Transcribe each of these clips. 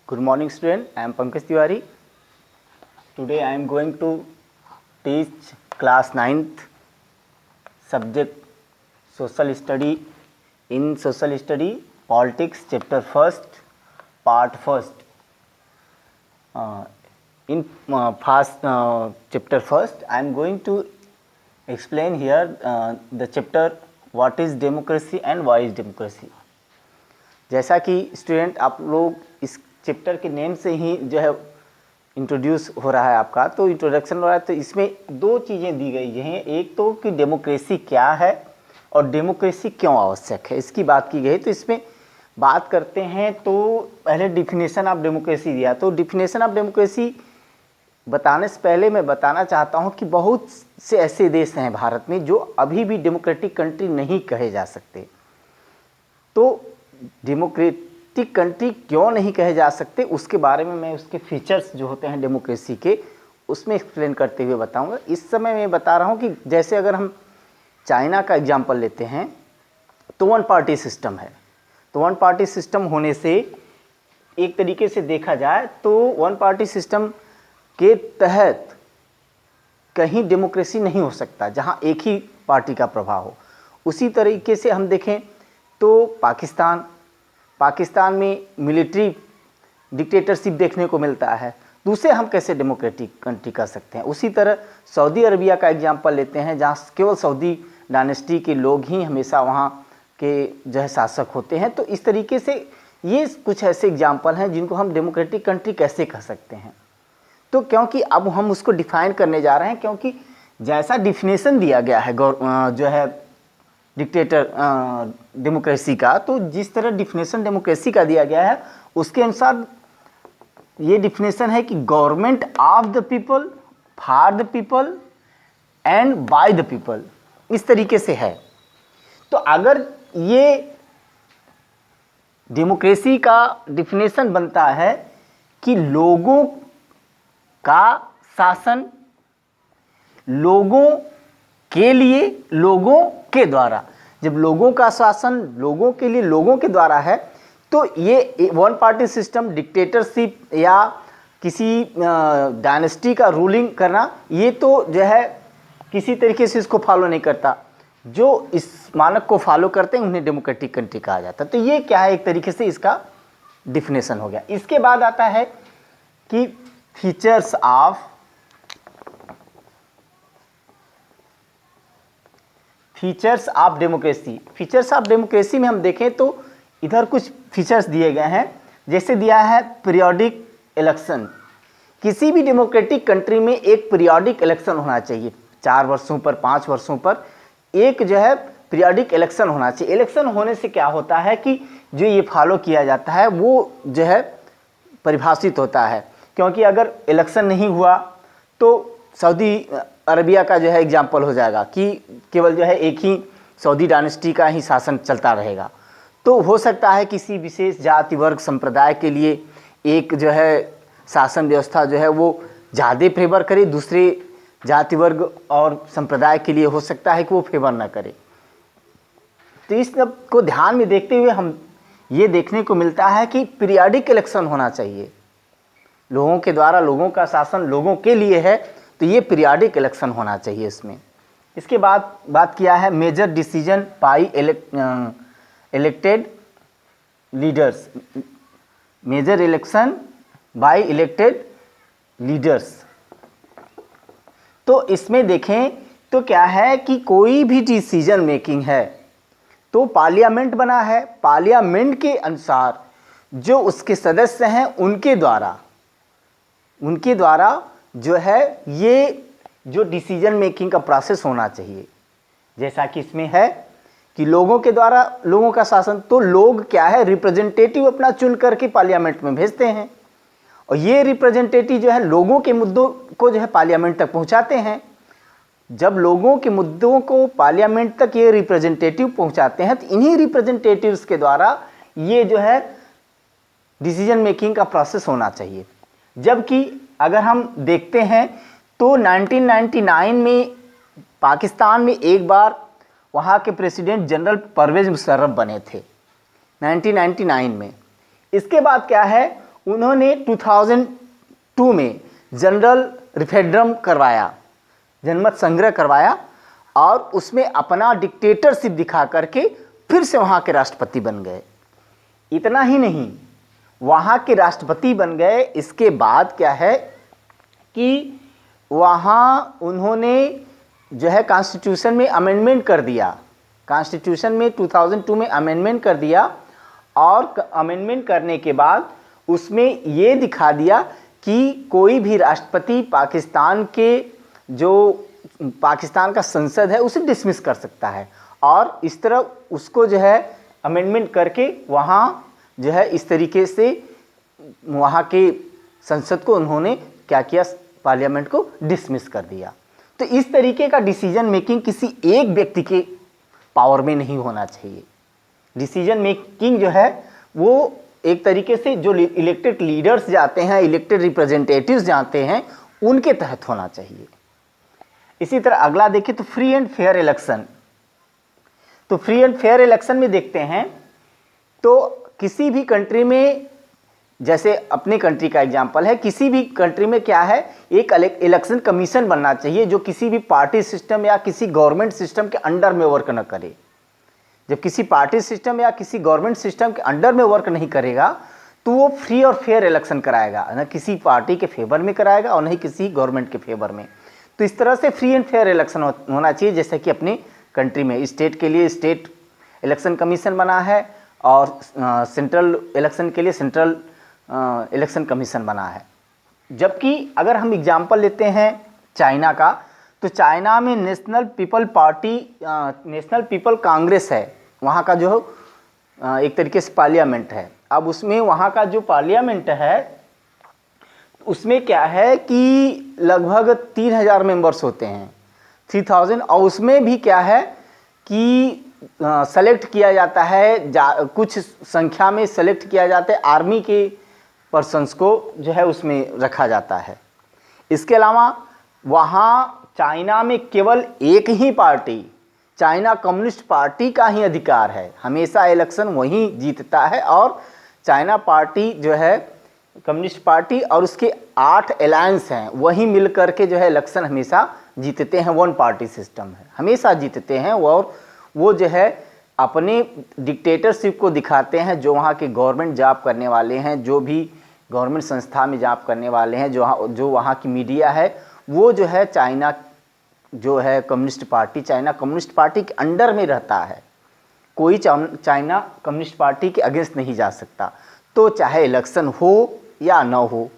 Good morning student, I am Pankaj Tiwari. Today I am going to teach class 9th subject social study. In social study politics chapter 1st part 1st. In chapter 1st I am going to explain here the chapter what is democracy and why is democracy. जैसा कि student आप लोग इस chapter के name से ही जो है introduce हो रहा है आपका, तो इंट्रोडक्शन हो रहा है, तो इसमें दो चीज़ें दी गई हैं। एक तो कि डेमोक्रेसी क्या है और डेमोक्रेसी क्यों आवश्यक है, इसकी बात की गई। तो इसमें बात करते हैं तो पहले डिफिनेशन ऑफ डेमोक्रेसी दिया। तो डिफिनेशन ऑफ डेमोक्रेसी बताने से पहले मैं बताना चाहता हूं कि बहुत से ऐसे देश हैं भारत में जो अभी भी डेमोक्रेटिक कंट्री नहीं कहे जा सकते। तो डेमोक्रेटिक कंट्री क्यों नहीं कहे जा सकते उसके बारे में मैं उसके फीचर्स जो होते हैं डेमोक्रेसी के उसमें एक्सप्लेन करते हुए बताऊंगा। इस समय मैं बता रहा हूं कि जैसे अगर हम चाइना का एग्जांपल लेते हैं तो वन पार्टी सिस्टम है। तो वन पार्टी सिस्टम होने से एक तरीके से देखा जाए तो वन पार्टी सिस्टम के तहत कहीं डेमोक्रेसी नहीं हो सकता जहां एक ही पार्टी का प्रभाव हो। उसी तरीके से हम देखें तो पाकिस्तान में मिलिट्री डिक्टेटरशिप देखने को मिलता है, दूसरे हम कैसे डेमोक्रेटिक कंट्री कर सकते हैं। उसी तरह सऊदी अरबिया का एग्जांपल लेते हैं जहां केवल सऊदी डायनेस्टी के लोग ही हमेशा वहां के जो है शासक होते हैं। तो इस तरीके से ये कुछ ऐसे एग्जांपल हैं जिनको हम डेमोक्रेटिक कंट्री कैसे कह सकते हैं। तो क्योंकि अब हम उसको डिफाइन करने जा रहे हैं, क्योंकि जैसा डिफिनेशन दिया गया है जो है डिक्टेटर डेमोक्रेसी का, तो जिस तरह डिफिनेशन डेमोक्रेसी का दिया गया है उसके अनुसार ये डिफिनेशन है कि government of the people, for the people and by the people, इस तरीके से है। तो अगर ये डेमोक्रेसी का डिफिनेशन बनता है कि लोगों का शासन लोगों के लिए, लोगों के द्वारा, जब लोगों का शासन लोगों के लिए, लोगों के द्वारा है, तो ये वन पार्टी सिस्टम, डिक्टेटरशिप या किसी डायनेस्टी का रूलिंग करना, ये तो जो है किसी तरीके से इसको फॉलो नहीं करता। जो इस मानक को फॉलो करते हैं उन्हें डेमोक्रेटिक कंट्री कहा जाता है। तो ये क्या है, एक तरीके से इसका डिफिनेशन हो गया। इसके बाद आता है कि features of democracy. Features of democracy में हम देखें तो इधर कुछ फीचर्स दिए गए हैं। जैसे दिया है पीरियोडिक इलेक्शन। किसी भी डेमोक्रेटिक कंट्री में एक पीरियोडिक इलेक्शन होना चाहिए, 4 वर्षों पर, 5 वर्षों पर एक जो है पीरियोडिक इलेक्शन होना चाहिए। इलेक्शन होने से क्या होता है कि जो ये फॉलो किया जाता है वो जो है परिभाषित होता है। क्योंकि अगर इलेक्शन नहीं हुआ तो सऊदी अरबिया का जो है एग्जाम्पल हो जाएगा कि केवल जो है एक ही सऊदी डायनेस्टी का ही शासन चलता रहेगा। तो हो सकता है किसी विशेष जाति वर्ग संप्रदाय के लिए एक जो है शासन व्यवस्था जो है वो ज़्यादा फेवर करे, दूसरे जाति वर्ग और संप्रदाय के लिए हो सकता है कि वो फेवर ना करे। तो इस सब को ध्यान में देखते हुए हम ये देखने को मिलता है कि पीरियोडिक इलेक्शन होना चाहिए। लोगों के द्वारा, लोगों का शासन लोगों के लिए है, तो ये पीरियोडिक इलेक्शन होना चाहिए इसमें। इसके बाद बात किया है major decision by elected leaders. Major election by elected leaders. तो इसमें देखें तो क्या है कि कोई भी डिसीजन मेकिंग है तो पार्लियामेंट बना है, पार्लियामेंट के अनुसार जो उसके सदस्य हैं उनके द्वारा जो है ये जो डिसीजन मेकिंग का प्रोसेस होना चाहिए। जैसा कि इसमें है कि लोगों के द्वारा लोगों का शासन, तो लोग क्या है रिप्रेजेंटेटिव अपना चुन करके पार्लियामेंट में भेजते हैं और ये रिप्रेजेंटेटिव जो है लोगों के मुद्दों को जो है पार्लियामेंट तक पहुंचाते हैं। जब लोगों के मुद्दों को पार्लियामेंट तक ये रिप्रेजेंटेटिव पहुंचाते हैं तो इन्हीं रिप्रेजेंटेटिव्स के द्वारा ये जो है डिसीजन मेकिंग का प्रोसेस होना चाहिए। जबकि अगर हम देखते हैं तो 1999 में पाकिस्तान में एक बार वहाँ के प्रेसिडेंट जनरल परवेज मुशर्रफ बने थे 1999 में। इसके बाद क्या है उन्होंने 2002 में जनरल रेफरेंडम करवाया, जनमत संग्रह करवाया और उसमें अपना डिक्टेटरशिप दिखा करके फिर से वहाँ के राष्ट्रपति बन गए। इतना ही नहीं, वहाँ के राष्ट्रपति बन गए, इसके बाद क्या है कि वहाँ उन्होंने जो है कॉन्स्टिट्यूशन में अमेंडमेंट कर दिया, कॉन्स्टिट्यूशन में 2002 में अमेंडमेंट कर दिया और अमेंडमेंट करने के बाद उसमें ये दिखा दिया कि कोई भी राष्ट्रपति पाकिस्तान का संसद है उसे डिसमिस कर सकता है। और इस तरह उसको जो है अमेंडमेंट करके वहाँ जो है इस तरीके से वहाँ के संसद को उन्होंने क्या किया, पार्लियामेंट को डिसमिस कर दिया। तो इस तरीके का डिसीजन मेकिंग किसी एक व्यक्ति के पावर में नहीं होना चाहिए। डिसीजन मेकिंग जो है वो एक तरीके से जो इलेक्टेड लीडर्स जाते हैं, इलेक्टेड रिप्रेजेंटेटिव्स जाते हैं, उनके तहत होना चाहिए। इसी तरह अगला देखिए तो फ्री एंड फेयर इलेक्शन। तो फ्री एंड फेयर इलेक्शन में देखते हैं तो किसी भी कंट्री में, जैसे अपने कंट्री का एग्जांपल है, किसी भी कंट्री में क्या है, एक इलेक्शन कमीशन बनना चाहिए जो किसी भी पार्टी सिस्टम या किसी गवर्नमेंट सिस्टम के अंडर में वर्क न करे। जब किसी पार्टी सिस्टम या किसी गवर्नमेंट सिस्टम के अंडर में वर्क नहीं करेगा तो वो फ्री और फेयर इलेक्शन कराएगा, न किसी पार्टी के फेवर में कराएगा और न ही किसी गवर्नमेंट के फेवर में। तो इस तरह से फ्री एंड फेयर इलेक्शन होना चाहिए, जैसे कि अपनी कंट्री में स्टेट के लिए स्टेट इलेक्शन कमीशन बना है और सेंट्रल इलेक्शन के लिए सेंट्रल इलेक्शन कमीशन बना है। जबकि अगर हम एग्जाम्पल लेते हैं चाइना का, तो चाइना में नेशनल पीपल कांग्रेस है, वहाँ का जो एक तरीके से पार्लियामेंट है। अब उसमें वहाँ का जो पार्लियामेंट है उसमें क्या है कि लगभग 3000 मेंबर्स होते हैं, 3000। और उसमें भी क्या है कि सेलेक्ट किया जाता है, कुछ संख्या में सेलेक्ट किया जाता है, आर्मी के पर्सन्स को जो है उसमें रखा जाता है। इसके अलावा वहाँ चाइना में केवल एक ही पार्टी, चाइना कम्युनिस्ट पार्टी का ही अधिकार है, हमेशा इलेक्शन वही जीतता है। और चाइना पार्टी जो है कम्युनिस्ट पार्टी और उसके 8 अलायंस हैं, वही मिल करके जो है इलेक्शन हमेशा जीतते हैं। वन पार्टी सिस्टम है, हमेशा जीतते हैं। और वो जो है अपने डिक्टेटरशिप को दिखाते हैं। जो वहाँ के गवर्नमेंट जॉब करने वाले हैं, जो भी गवर्नमेंट संस्था में जॉब करने वाले हैं, जो वहाँ की मीडिया है, वो जो है चाइना जो है communist party, China communist party के अंडर में रहता है। कोई चाइना कम्युनिस्ट पार्टी के अगेंस्ट नहीं जा सकता। तो चाहे इलेक्शन हो या न हो,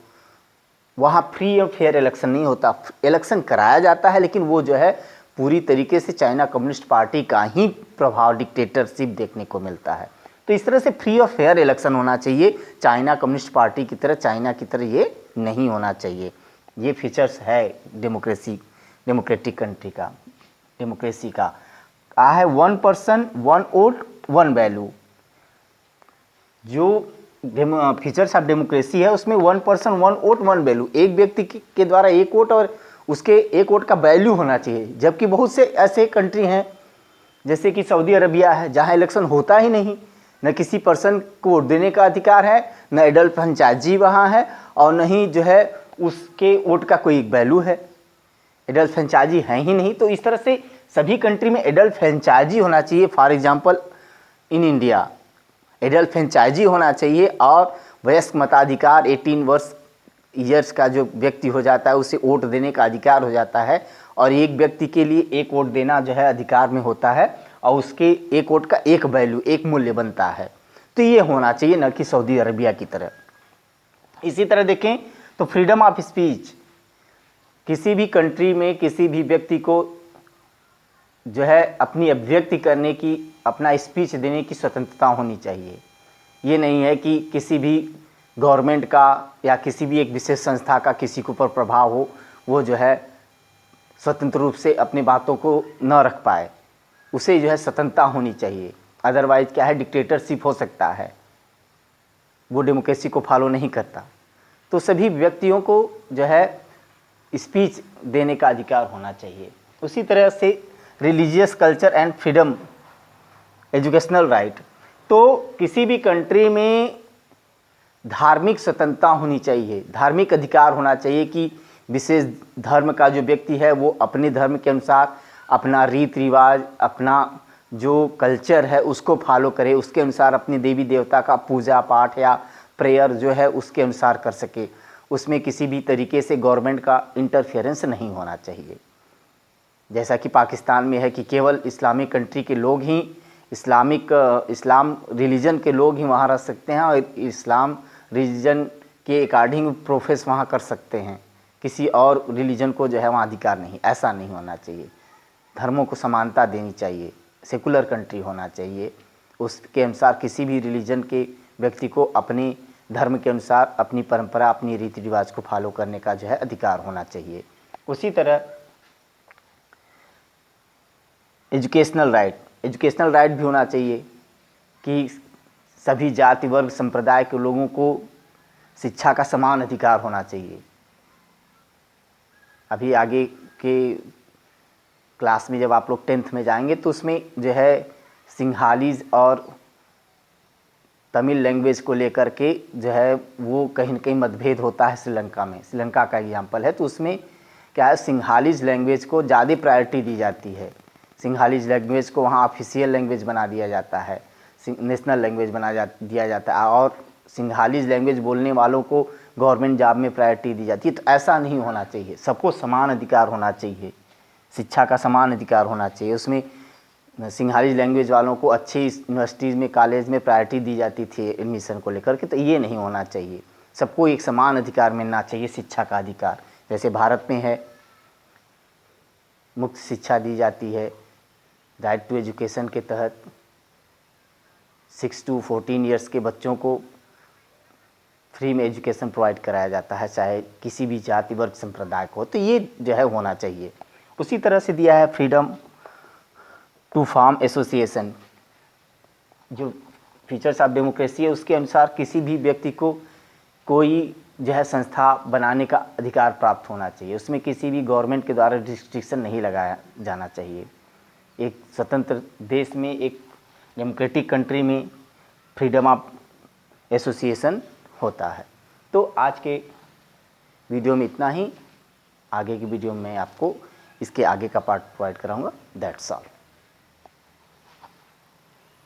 वहाँ फ्री और फेयर इलेक्शन नहीं होता। इलेक्शन कराया जाता है लेकिन वो जो है पूरी तरीके से चाइना कम्युनिस्ट पार्टी का ही प्रभाव, डिक्टेटरशिप देखने को मिलता है। तो इस तरह से फ्री और फेयर इलेक्शन होना चाहिए। चाइना कम्युनिस्ट पार्टी की तरह, चाइना की तरह ये नहीं होना चाहिए। ये फीचर्स है डेमोक्रेटिक कंट्री का, डेमोक्रेसी का। है 1 पर्सन 1 वोट 1 वैल्यू। जो फीचर्स ऑफ डेमोक्रेसी है उसमें 1 पर्सन 1 वोट 1 वैल्यू, एक व्यक्ति के द्वारा एक वोट और उसके एक वोट का वैल्यू होना चाहिए। जबकि बहुत से ऐसे कंट्री हैं जैसे कि सऊदी अरबिया है, जहां इलेक्शन होता ही नहीं, न किसी पर्सन को वोट देने का अधिकार है, न एडल्ट फ्रेंचाइजी वहाँ है, और न ही जो है उसके वोट का कोई वैल्यू है। एडल्ट फ्रेंचाइजी है ही नहीं। तो इस तरह से सभी कंट्री में एडल्ट फ्रेंचाइजी होना चाहिए। For example in India adult franchise होना चाहिए और वयस्क मताधिकार 18 ईयर्स का जो व्यक्ति हो जाता है उसे वोट देने का अधिकार हो जाता है। और एक व्यक्ति के लिए एक वोट देना जो है अधिकार में होता है और उसके एक वोट का एक वैल्यू, एक मूल्य बनता है। तो ये होना चाहिए, न कि सऊदी अरबिया की तरह। इसी तरह देखें तो फ्रीडम ऑफ स्पीच, किसी भी कंट्री में किसी भी व्यक्ति को जो है अपनी अभिव्यक्ति करने की, अपना स्पीच देने की स्वतंत्रता होनी चाहिए। ये नहीं है कि किसी भी गवर्नमेंट का या किसी भी एक विशेष संस्था का किसी के ऊपर प्रभाव हो, वो जो है स्वतंत्र रूप से अपनी बातों को न रख पाए। उसे जो है स्वतंत्रता होनी चाहिए। अदरवाइज क्या है, डिक्टेटरशिप हो सकता है, वो डेमोक्रेसी को फॉलो नहीं करता। तो सभी व्यक्तियों को जो है स्पीच देने का अधिकार होना चाहिए। उसी तरह से religious culture and freedom, educational right. तो किसी भी कंट्री में धार्मिक स्वतंत्रता होनी चाहिए, धार्मिक अधिकार होना चाहिए कि विशेष धर्म का जो व्यक्ति है वो अपने धर्म के अनुसार अपना रीति रिवाज, अपना जो कल्चर है उसको फॉलो करे, उसके अनुसार अपने देवी देवता का पूजा पाठ या प्रेयर जो है उसके अनुसार कर सके। उसमें किसी भी तरीके से गवर्नमेंट का इंटरफेरेंस नहीं होना चाहिए। जैसा कि पाकिस्तान में है कि केवल इस्लामिक कंट्री के लोग ही इस्लाम रिलीजन के लोग ही वहाँ रह सकते हैं और इस्लाम रिलीजन के अकॉर्डिंग प्रोफेस वहाँ कर सकते हैं, किसी और रिलीजन को जो है वहाँ अधिकार नहीं। ऐसा नहीं होना चाहिए। धर्मों को समानता देनी चाहिए, सेकुलर कंट्री होना चाहिए। उसके अनुसार किसी भी रिलीजन के व्यक्ति को अपने धर्म के अनुसार अपनी परंपरा, अपनी रीति रिवाज को फॉलो करने का जो है अधिकार होना चाहिए। उसी तरह एजुकेशनल राइट भी होना चाहिए कि सभी जाति वर्ग संप्रदाय के लोगों को शिक्षा का समान अधिकार होना चाहिए। अभी आगे के क्लास में जब आप लोग 10th में जाएंगे तो उसमें जो है सिंघालीज और तमिल लैंग्वेज को लेकर के जो है वो कहीं न कहीं मतभेद होता है श्रीलंका में। श्रीलंका का एग्जाम्पल है तो उसमें क्या है, सिंघालीज लैंग्वेज को ज़्यादा प्रायोरिटी दी जाती है। सिंघालीज लैंग्वेज को वहाँ ऑफिशियल लैंग्वेज बना दिया जाता है, नेशनल लैंग्वेज दिया जाता है और सिंघालीज लैंग्वेज बोलने वालों को गवर्नमेंट जॉब में प्रायोरिटी दी जाती है। तो ऐसा नहीं होना चाहिए। सबको समान अधिकार होना चाहिए, शिक्षा का समान अधिकार होना चाहिए। उसमें सिंघालीज लैंग्वेज वालों को अच्छी यूनिवर्सिटीज़ में, कॉलेज में प्रायोरिटी दी जाती थी एडमिशन को लेकर के। तो ये नहीं होना चाहिए। सबको एक समान अधिकार मिलना चाहिए, शिक्षा का अधिकार। जैसे भारत में है, मुफ्त शिक्षा दी जाती है राइट टू एजुकेशन के तहत। 6 to 14 ईयर्स के बच्चों को फ्री में एजुकेशन प्रोवाइड कराया जाता है, चाहे किसी भी जाति वर्ग संप्रदाय को। तो ये जो है होना चाहिए। उसी तरह से दिया है फ्रीडम टू फॉर्म एसोसिएशन। जो फीचर्स ऑफ डेमोक्रेसी है उसके अनुसार किसी भी व्यक्ति को कोई जो है संस्था बनाने का अधिकार प्राप्त होना चाहिए। उसमें किसी भी गवर्नमेंट के द्वारा रिस्ट्रिक्शन नहीं लगाया जाना चाहिए। एक स्वतंत्र देश में, एक डेमोक्रेटिक कंट्री में फ्रीडम ऑफ एसोसिएशन होता है। तो आज के वीडियो में इतना ही। आगे की वीडियो में आपको इसके आगे का पार्ट प्रोवाइड कराऊंगा। That's all.